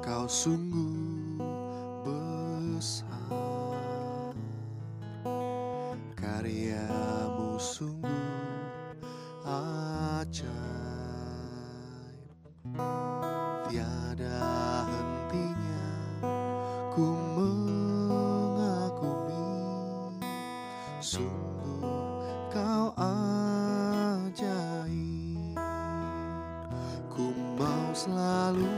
Kau sungguh besar, karyamu sungguh ajaib. Tiada hentinya ku mengagumi, sungguh kau ajaib. Ku mau selalu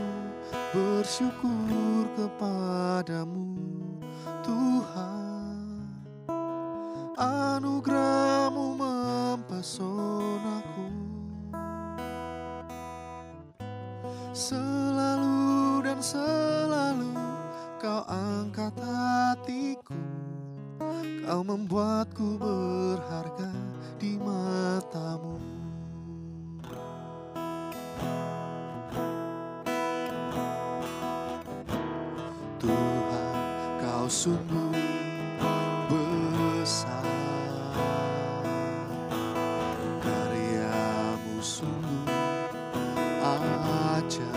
bersyukur kepadamu, Tuhan. Anugerah-Mu mempesonaku, selalu dan selalu Kau angkat hatiku. Kau membuatku berharga di mata-Mu. Tuhan, Kau sungguh besar, karyamu sungguh ajaib.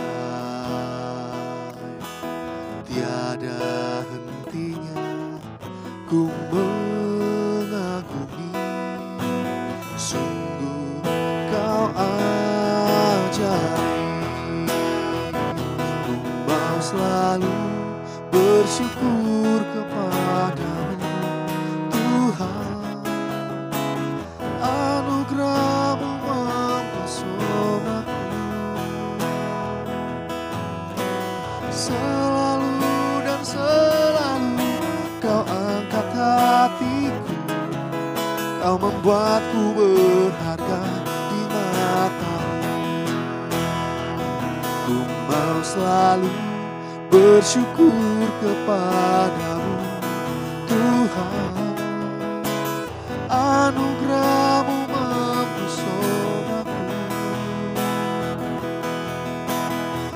Tiada hentinya ku mengagumi, sungguh Kau ajaib. Ku mau selalu bersyukur kepadamu, Tuhan. Anugerah-Mu mempesonaku, selalu dan selalu Kau angkat hatiku. Kau membuatku berharga di mata-Mu. Ku mau selalu bersyukur kepadamu, Tuhan. Anugerah-Mu mempesonaku,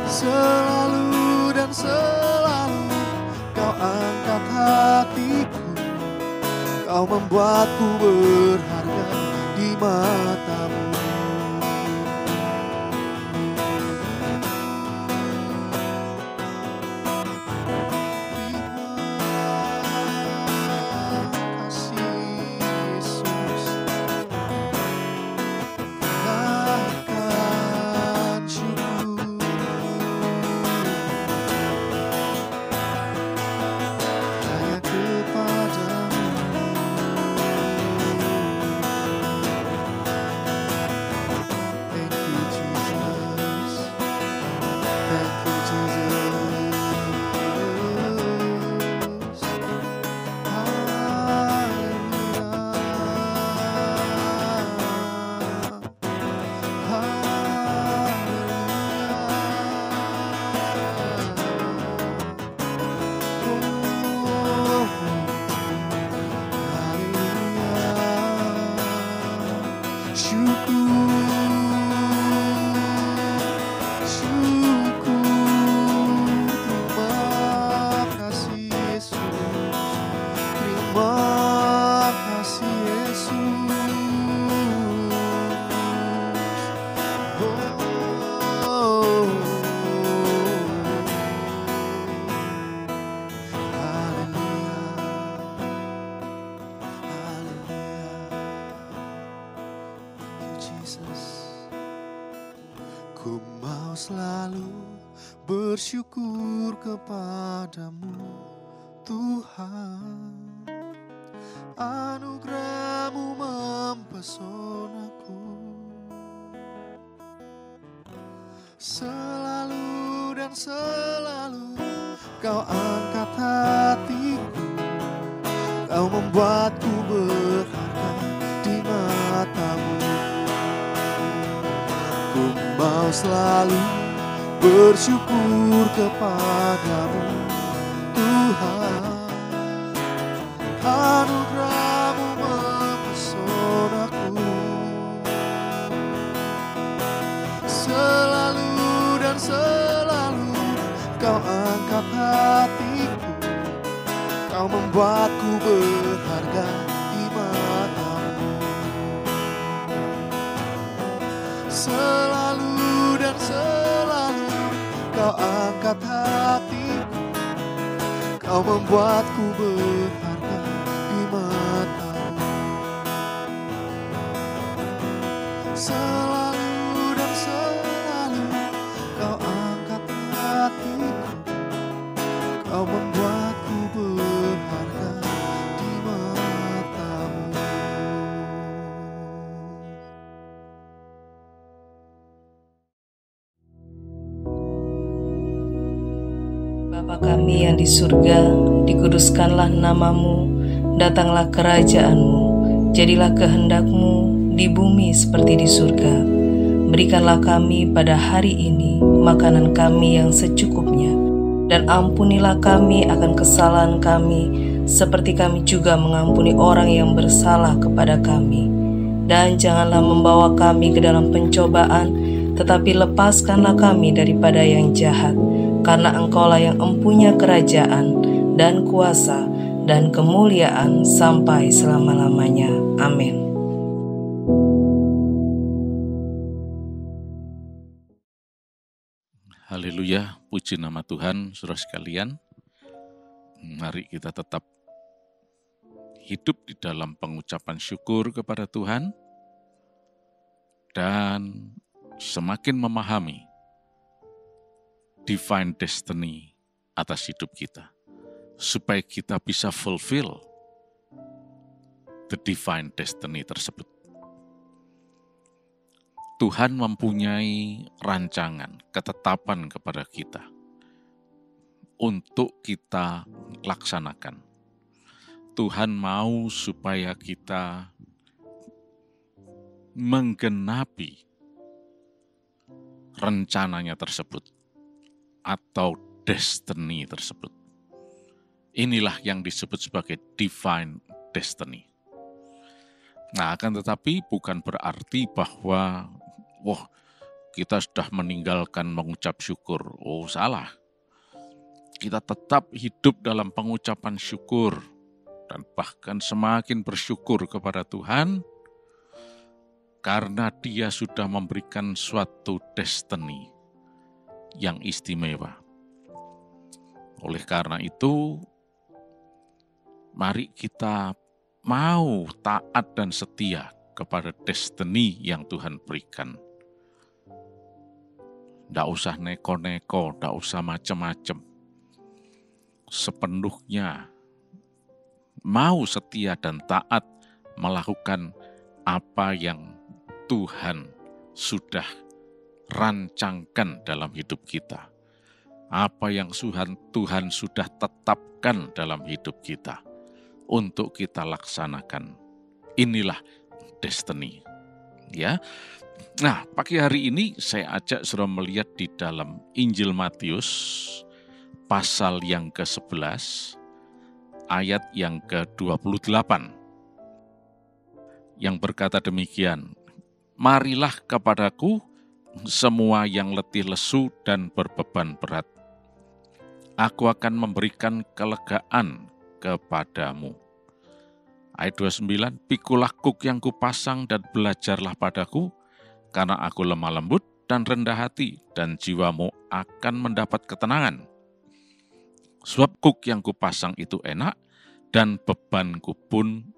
selalu dan selalu Kau angkat hatiku. Kau membuatku berharga di mata-Mu. Ku mau selalu bersyukur kepadamu, Tuhan. Anugerah-Mu mempesonaku, selalu dan selalu Kau angkat hatiku. Kau membuatku berharga di mata-Mu. Ku mau selalu bersyukur kepadamu, Tuhan. Anugerah-Mu mempesonaku, selalu dan selalu Kau angkat hatiku. Kau membuatku berharga di mata-Mu. Selalu dan selalu Kau angkat hati. Kau membuatku berharga di matamu. Selalu dan selalu kau angkat hatiku. Kau membuatku berharga di matamu. Bapa kami yang di surga, dikuduskanlah namamu, datanglah kerajaan-Mu, jadilah kehendak-Mu di bumi seperti di surga. Berikanlah kami pada hari ini makanan kami yang secukupnya, dan ampunilah kami akan kesalahan kami, seperti kami juga mengampuni orang yang bersalah kepada kami. Dan janganlah membawa kami ke dalam pencobaan, tetapi lepaskanlah kami daripada yang jahat. Karena Engkaulah yang empunya kerajaan dan kuasa dan kemuliaan sampai selama-lamanya. Amin. Haleluya, puji nama Tuhan, saudara sekalian. Mari kita tetap hidup di dalam pengucapan syukur kepada Tuhan dan semakin memahami divine destiny atas hidup kita, supaya kita bisa fulfill the divine destiny tersebut. Tuhan mempunyai rancangan, ketetapan kepada kita untuk kita laksanakan. Tuhan mau supaya kita menggenapi rencananya tersebut atau destiny tersebut. Inilah yang disebut sebagai divine destiny. Nah, akan tetapi bukan berarti bahwa kita sudah meninggalkan mengucap syukur. Oh, salah. Kita tetap hidup dalam pengucapan syukur dan bahkan semakin bersyukur kepada Tuhan karena Dia sudah memberikan suatu destiny yang istimewa. Oleh karena itu, mari kita mau taat dan setia kepada destiny yang Tuhan berikan. Tidak usah neko-neko, tidak usah macam-macam. Sepenuhnya mau setia dan taat melakukan apa yang Tuhan sudah rancangkan dalam hidup kita. Apa yang Tuhan sudah tetapkan dalam hidup kita untuk kita laksanakan. Inilah destiny. Ya. Nah, pagi hari ini saya ajak saudara melihat di dalam Injil Matius pasal yang ke-11 ayat yang ke-28 yang berkata demikian, "Marilah kepadaku semua yang letih lesu dan berbeban berat. Aku akan memberikan kelegaan kepadamu." Ayat 29, "Pikulah kuk yang kupasang dan belajarlah padaku, karena aku lemah lembut dan rendah hati, dan jiwamu akan mendapat ketenangan. Sebab kuk yang kupasang itu enak, dan bebanku pun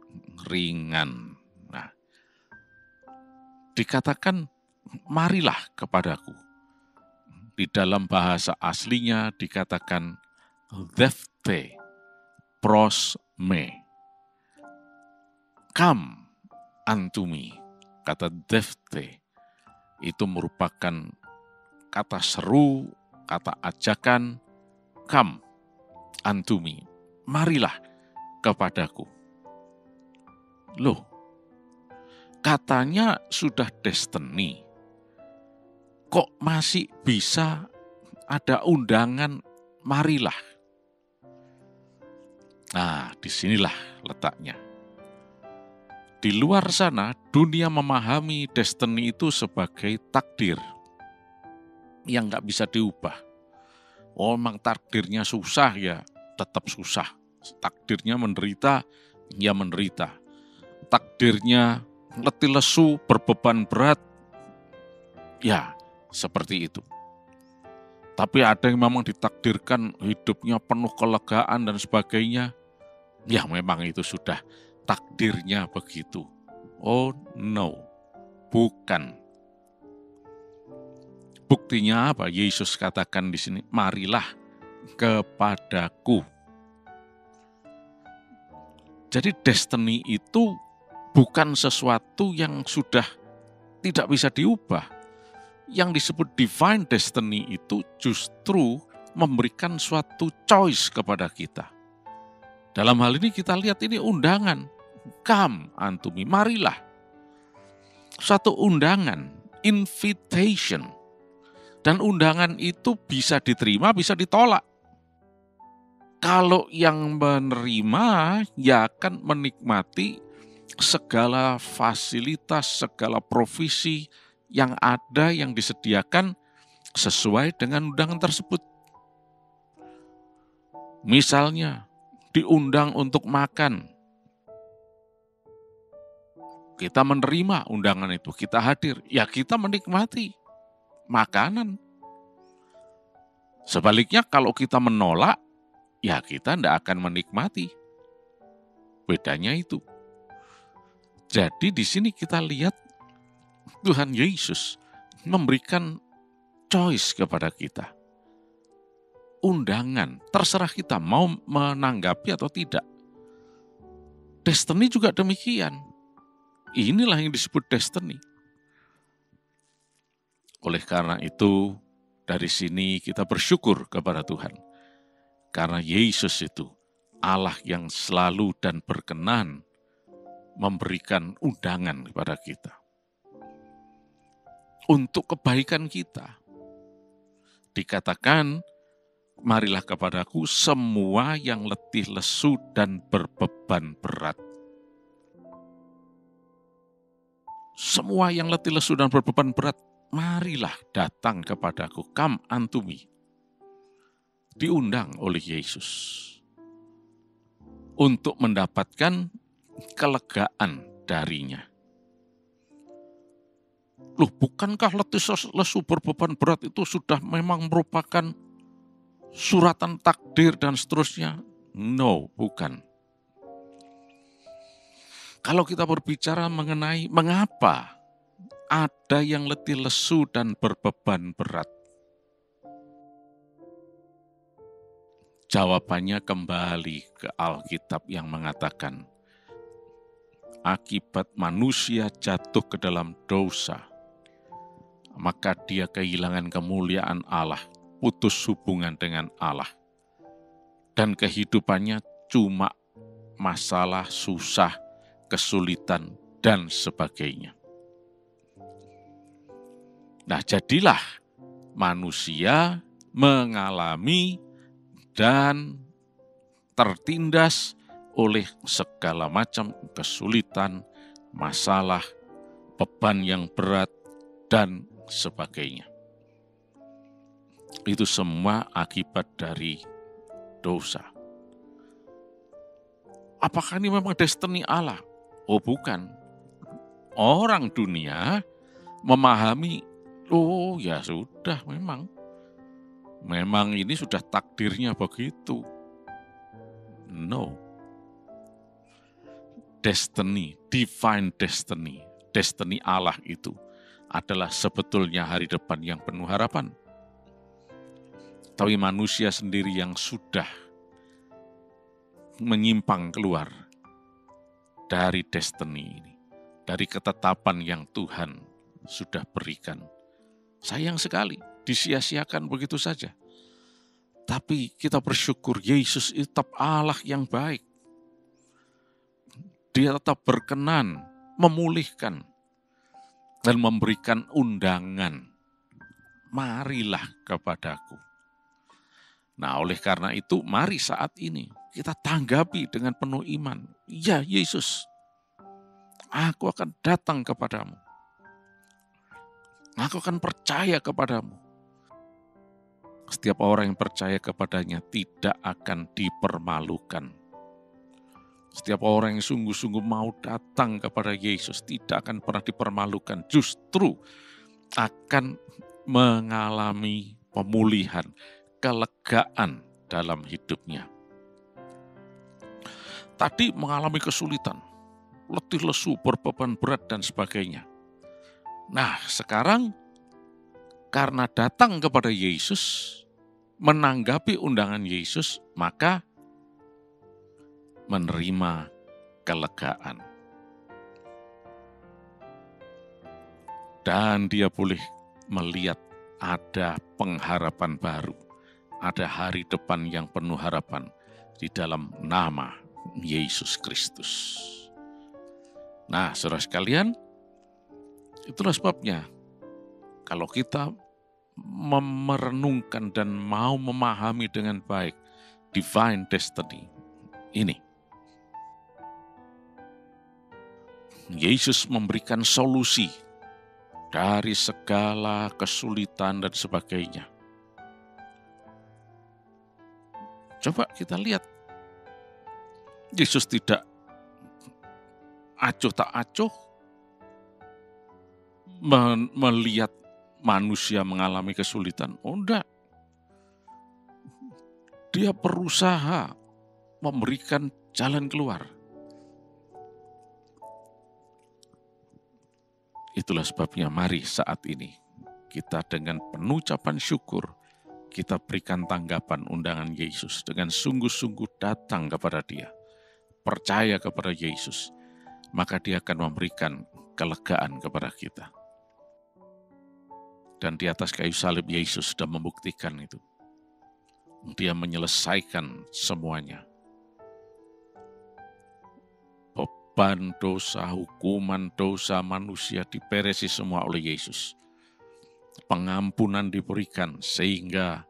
ringan." Nah, dikatakan, marilah kepadaku. Di dalam bahasa aslinya dikatakan dephte pros me. Come unto me. Kata dephte itu merupakan kata seru, kata ajakan, come unto me. Marilah kepadaku. Loh, katanya sudah destiny. Kok masih bisa ada undangan marilah? Nah, disinilah letaknya. Di luar sana, dunia memahami destiny itu sebagai takdir yang nggak bisa diubah. Oh, memang takdirnya susah ya, tetap susah. Takdirnya menderita, ya menderita. Takdirnya letih lesu, berbeban berat, ya seperti itu. Tapi ada yang memang ditakdirkan hidupnya penuh kelegaan dan sebagainya. Ya memang itu sudah takdirnya begitu. Oh no, bukan. Buktinya apa? Yesus katakan di sini, marilah kepadaku. Jadi destiny itu bukan sesuatu yang sudah tidak bisa diubah. Yang disebut divine destiny itu justru memberikan suatu choice kepada kita. Dalam hal ini kita lihat ini undangan. Come unto me, marilah. Suatu undangan, invitation. Dan undangan itu bisa diterima, bisa ditolak. Kalau yang menerima, ya akan menikmati segala fasilitas, segala provisi yang ada, yang disediakan sesuai dengan undangan tersebut. Misalnya, diundang untuk makan. Kita menerima undangan itu, kita hadir, ya kita menikmati makanan. Sebaliknya kalau kita menolak, ya kita tidak akan menikmati. Bedanya itu. Jadi di sini kita lihat Tuhan Yesus memberikan choice kepada kita. Undangan, terserah kita mau menanggapi atau tidak. Destiny juga demikian. Inilah yang disebut destiny. Oleh karena itu, dari sini kita bersyukur kepada Tuhan. Karena Yesus itu Allah yang selalu dan berkenan memberikan undangan kepada kita. Untuk kebaikan kita. Dikatakan, marilah kepadaku semua yang letih lesu dan berbeban berat. Semua yang letih lesu dan berbeban berat, marilah datang kepadaku, come unto me. Diundang oleh Yesus untuk mendapatkan kelegaan darinya. Loh, bukankah letih lesu berbeban berat itu sudah memang merupakan suratan takdir dan seterusnya? No, bukan. Kalau kita berbicara mengenai mengapa ada yang letih lesu dan berbeban berat, jawabannya kembali ke Alkitab yang mengatakan, akibat manusia jatuh ke dalam dosa, maka dia kehilangan kemuliaan Allah, putus hubungan dengan Allah. Dan kehidupannya cuma masalah, susah, kesulitan, dan sebagainya. Nah, jadilah manusia mengalami dan tertindas oleh segala macam kesulitan, masalah, beban yang berat, dan sebagainya. Itu semua akibat dari dosa. Apakah ini memang destiny Allah? Oh bukan. Orang dunia memahami, oh ya sudah memang ini sudah takdirnya begitu. No. Destiny, divine destiny, destiny Allah itu adalah sebetulnya hari depan yang penuh harapan. Tapi manusia sendiri yang sudah menyimpang keluar dari destiny ini, dari ketetapan yang Tuhan sudah berikan. Sayang sekali, disia-siakan begitu saja. Tapi kita bersyukur Yesus itu tetap Allah yang baik. Dia tetap berkenan memulihkan dan memberikan undangan. Marilah kepadaku. Nah, oleh karena itu, mari saat ini kita tanggapi dengan penuh iman. Ya Yesus, aku akan datang kepadamu. Aku akan percaya kepadamu. Setiap orang yang percaya kepadanya tidak akan dipermalukan. Setiap orang yang sungguh-sungguh mau datang kepada Yesus tidak akan pernah dipermalukan. Justru akan mengalami pemulihan, kelegaan dalam hidupnya. Tadi mengalami kesulitan, letih lesu, berbeban berat dan sebagainya. Nah, sekarang karena datang kepada Yesus, menanggapi undangan Yesus, maka menerima kelegaan. Dan dia boleh melihat ada pengharapan baru, ada hari depan yang penuh harapan di dalam nama Yesus Kristus. Nah, saudara sekalian, itulah sebabnya kalau kita merenungkan dan mau memahami dengan baik divine destiny ini, Yesus memberikan solusi dari segala kesulitan dan sebagainya. Coba kita lihat, Yesus tidak acuh tak acuh melihat manusia mengalami kesulitan. Oh enggak. Dia berusaha memberikan jalan keluar. Itulah sebabnya mari saat ini kita dengan penuh ucapan syukur, kita berikan tanggapan undangan Yesus dengan sungguh-sungguh datang kepada Dia. Percaya kepada Yesus, maka Dia akan memberikan kelegaan kepada kita. Dan di atas kayu salib Yesus sudah membuktikan itu. Dia menyelesaikan semuanya. Beban dosa, hukuman dosa manusia diberesi semua oleh Yesus. Pengampunan diberikan sehingga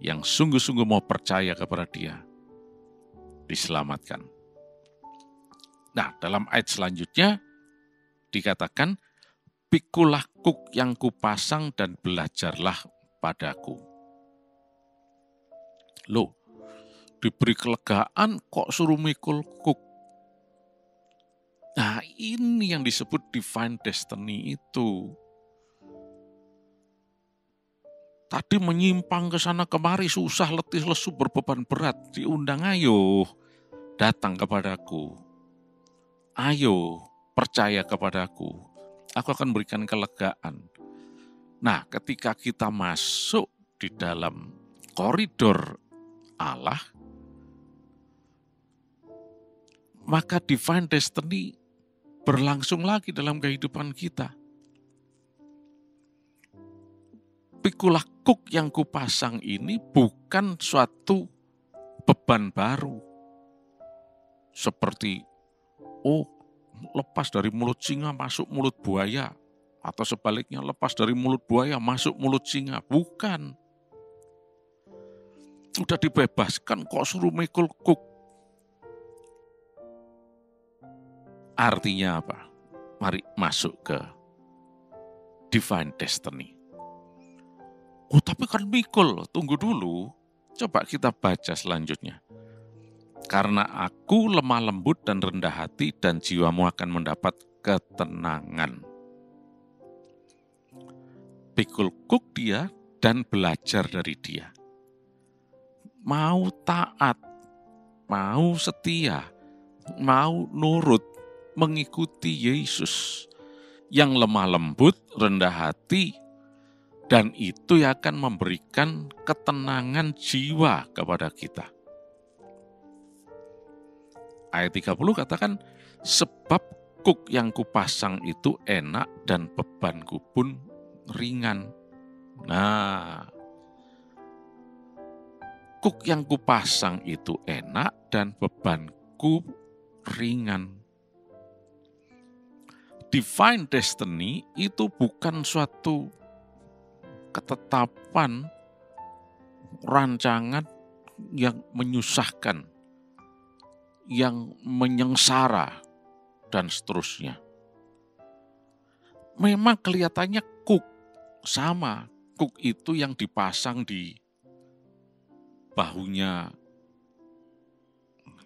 yang sungguh-sungguh mau percaya kepada Dia diselamatkan. Nah, dalam ayat selanjutnya dikatakan, pikulah kuk yang kupasang dan belajarlah padaku. Loh, diberi kelegaan kok suruh mikul kuk. Nah, ini yang disebut divine destiny itu. Tadi menyimpang ke sana kemari, susah, letih, lesu, berbeban berat. Diundang, ayo datang kepadaku. Ayo percaya kepadaku. Aku akan berikan kelegaan. Nah, ketika kita masuk di dalam koridor Allah, maka divine destiny berlangsung lagi dalam kehidupan kita. Pikulah kuk yang kupasang ini bukan suatu beban baru. Seperti, lepas dari mulut singa masuk mulut buaya. Atau sebaliknya, lepas dari mulut buaya masuk mulut singa. Bukan. Sudah dibebaskan kok suruh mikul kuk. Artinya apa? Mari masuk ke divine destiny. Tapi kan mikul, tunggu dulu. Coba kita baca selanjutnya. Karena aku lemah lembut dan rendah hati dan jiwamu akan mendapat ketenangan. Pikul kuk dia dan belajar dari dia. Mau taat, mau setia, mau nurut, mengikuti Yesus yang lemah lembut, rendah hati, dan itu yang akan memberikan ketenangan jiwa kepada kita. Ayat 30 katakan, sebab kuk yang kupasang itu enak dan bebanku pun ringan. Nah, kuk yang kupasang itu enak dan bebanku ringan. Divine destiny itu bukan suatu ketetapan rancangan yang menyusahkan, yang menyengsara, dan seterusnya. Memang kelihatannya kuk sama, kuk itu yang dipasang di bahunya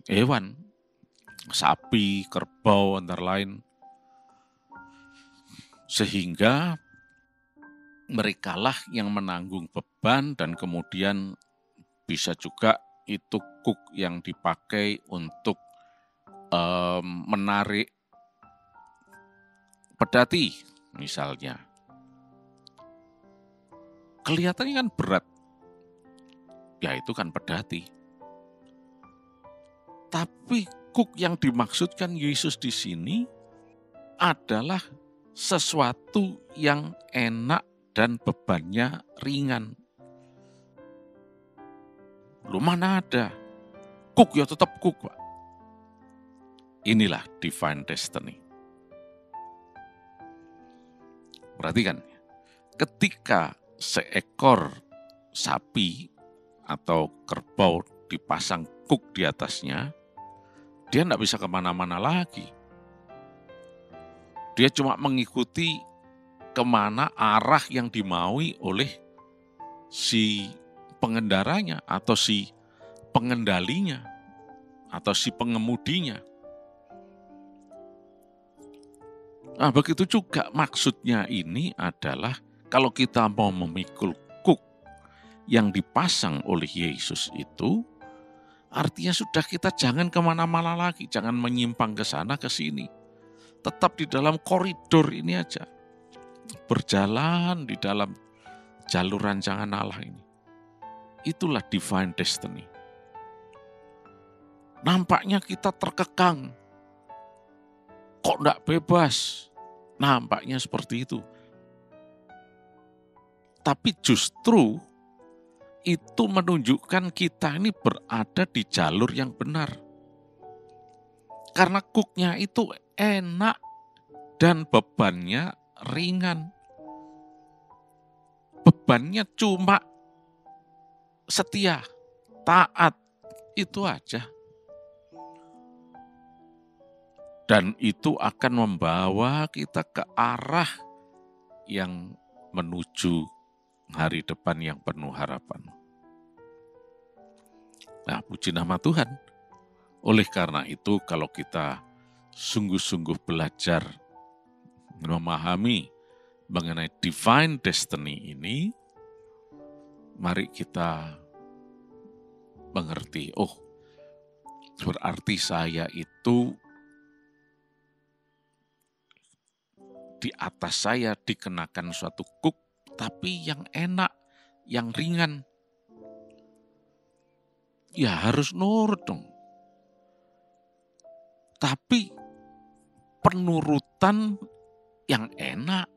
hewan, sapi, kerbau, antara lain. Sehingga merekalah yang menanggung beban beban, dan kemudian bisa juga itu kuk yang dipakai untuk menarik pedati misalnya. Kelihatannya kan berat, ya itu kan pedati. Tapi kuk yang dimaksudkan Yesus di sini adalah sesuatu yang enak dan bebannya ringan. Lu mana ada? Kuk ya tetap kuk, Pak. Inilah divine destiny. Perhatikan, ketika seekor sapi atau kerbau dipasang kuk di atasnya, dia tidak bisa kemana-mana lagi. Dia cuma mengikuti kemana arah yang dimaui oleh si pengendaranya atau si pengendalinya atau si pengemudinya. Nah, begitu juga maksudnya ini adalah kalau kita mau memikul kuk yang dipasang oleh Yesus itu, artinya sudah kita jangan kemana-mana lagi, jangan menyimpang ke sana ke sini. Tetap di dalam koridor ini aja, berjalan di dalam jalur rancangan Allah ini. Itulah divine destiny. Nampaknya kita terkekang, kok enggak bebas? Nampaknya seperti itu. Tapi justru itu menunjukkan kita ini berada di jalur yang benar. Karena kuknya itu enak dan bebannya ringan. Bebannya cuma setia, taat, itu aja. Dan itu akan membawa kita ke arah yang menuju hari depan yang penuh harapan. Nah, puji nama Tuhan. Oleh karena itu, kalau kita sungguh-sungguh belajar memahami mengenai divine destiny ini, mari kita mengerti, oh, berarti saya itu di atas saya dikenakan suatu kuk, tapi yang enak, yang ringan. Ya harus nurut dong. Tapi penurutan yang enak,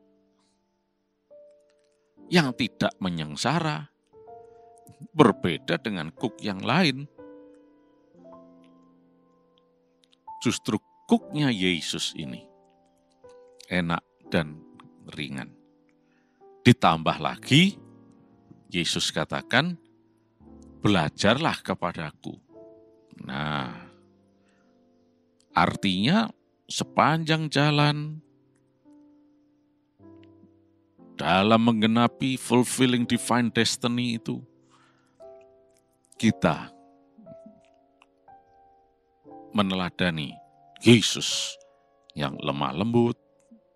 yang tidak menyengsara, berbeda dengan kuk yang lain. Justru kuknya Yesus ini enak dan ringan. Ditambah lagi, Yesus katakan, belajarlah kepadaku. Nah, artinya sepanjang jalan dalam menggenapi fulfilling divine destiny itu, kita meneladani Yesus yang lemah lembut,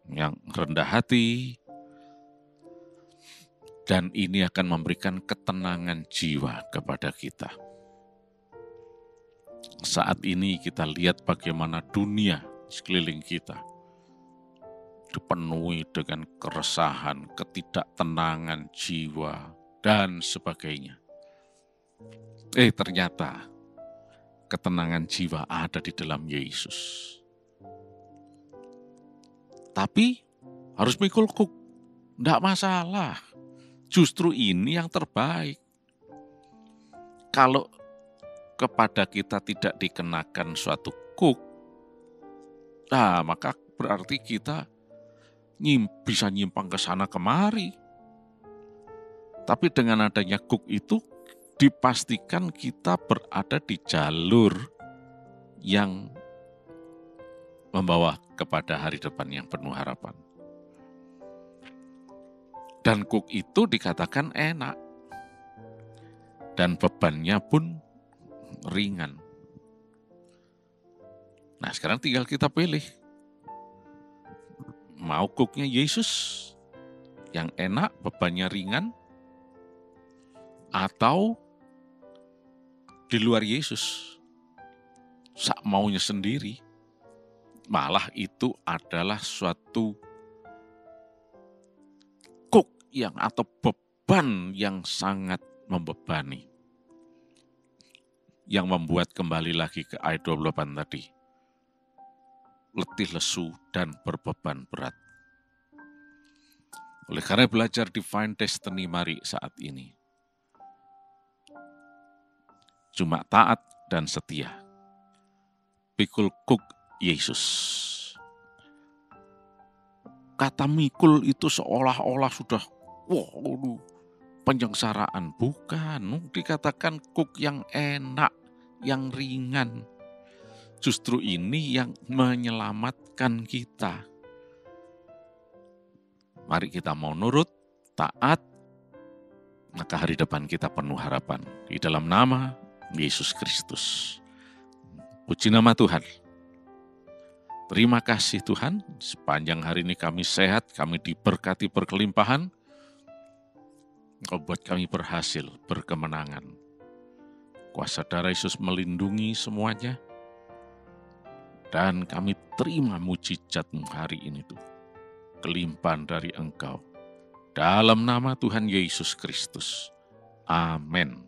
yang rendah hati, dan ini akan memberikan ketenangan jiwa kepada kita. Saat ini kita lihat bagaimana dunia sekeliling kita dipenuhi dengan keresahan, ketidaktenangan jiwa, dan sebagainya. Ternyata ketenangan jiwa ada di dalam Yesus. Tapi harus mikul kuk, tidak masalah. Justru ini yang terbaik. Kalau kepada kita tidak dikenakan suatu kuk, maka berarti kita bisa nyimpang ke sana kemari. Tapi dengan adanya kuk itu, dipastikan kita berada di jalur yang membawa kepada hari depan yang penuh harapan. Dan kuk itu dikatakan enak. Dan bebannya pun ringan. Nah, sekarang tinggal kita pilih. Mau kuknya Yesus yang enak, bebannya ringan, atau di luar Yesus, sak maunya sendiri. Malah itu adalah suatu atau beban yang sangat membebani. Yang membuat kembali lagi ke ayat 28 tadi. Letih lesu dan berbeban berat. Oleh karena belajar Divine Destiny mari saat ini. Cuma taat dan setia. Pikul kuk Yesus. Kata mikul itu seolah-olah sudah penyengsaraan. Bukan, dikatakan kuk yang enak, yang ringan. Justru ini yang menyelamatkan kita. Mari kita mau nurut, taat, maka hari depan kita penuh harapan. Di dalam nama Yesus Kristus. Puji nama Tuhan. Terima kasih Tuhan, sepanjang hari ini kami sehat, kami diberkati berkelimpahan. Engkau buat kami berhasil, berkemenangan. Kuasa darah Yesus melindungi semuanya. Dan kami terima mujizat-Mu hari ini tuh. Kelimpahan dari Engkau. Dalam nama Tuhan Yesus Kristus. Amin.